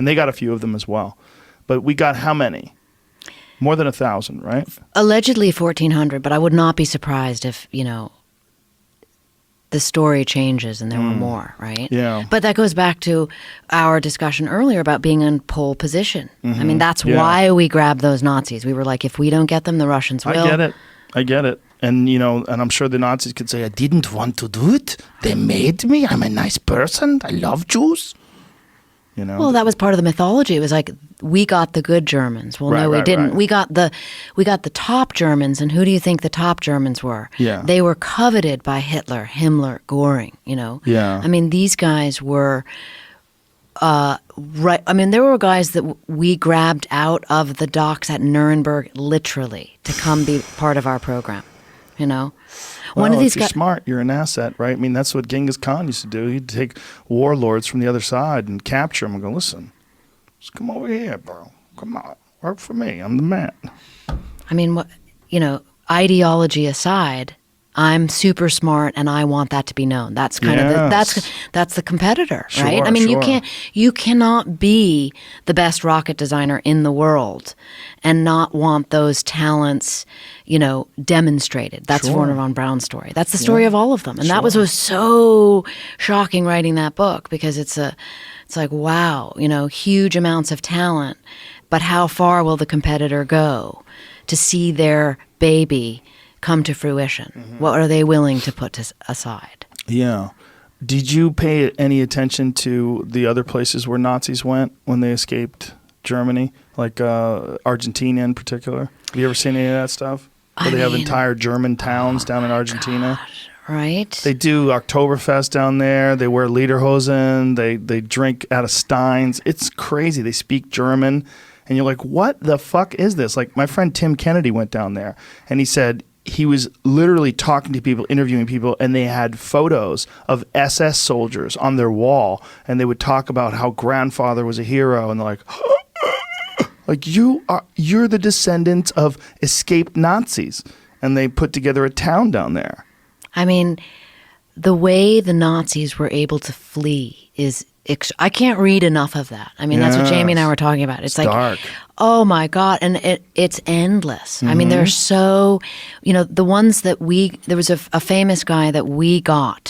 and they got a few of them as well. But we got how many? More than 1,000, right? Allegedly 1,400, but I would not be surprised if, the story changes and there were more, right? Yeah. But that goes back to our discussion earlier about being in pole position. I mean, that's why we grabbed those Nazis. We were like, if we don't get them, the Russians will. I get it. And, and I'm sure the Nazis could say, I didn't want to do it. They made me. I'm a nice person. I love Jews. Well, that was part of the mythology. It was like, we got the good Germans. Well, no, we didn't. Right. We got the top Germans, and who do you think the top Germans were? Yeah. They were coveted by Hitler, Himmler, Goring, Yeah. I mean, these guys were right. I mean, there were guys that we grabbed out of the docks at Nuremberg literally to come be part of our program, One of these guys, you're smart, you're an asset, right? I mean, that's what Genghis Khan used to do. He'd take warlords from the other side and capture them and go, listen, just come over here, bro. Come on, work for me. I'm the man. I mean, ideology aside, I'm super smart and I want that to be known. That's kind of that's the competitor, right? Sure, I mean, sure. you cannot be the best rocket designer in the world and not want those talents, demonstrated. That's Sure. Wernher von Braun's story. That's the story of all of them. And that was so shocking writing that book, because it's like, wow, huge amounts of talent, but how far will the competitor go to see their baby come to fruition? What are they willing to put aside? Yeah. Did you pay any attention to the other places where Nazis went when they escaped Germany, like Argentina in particular? Have you ever seen any of that stuff? Where they have entire German towns down in Argentina. God, right? They do Oktoberfest down there. They wear lederhosen. They drink out of steins. It's crazy. They speak German. And you're like, what the fuck is this? Like, my friend Tim Kennedy went down there, and he said he was literally talking to people, interviewing people, and they had photos of SS soldiers on their wall, and they would talk about how grandfather was a hero, and they're like, you're the descendants of escaped Nazis, and they put together a town down there. I mean, the way the Nazis were able to flee is I can't read enough of that. I mean, that's what Jamie and I were talking about. It's like, dark. Oh my God. And it's endless. I mean, there's so, the ones that there was a famous guy that we got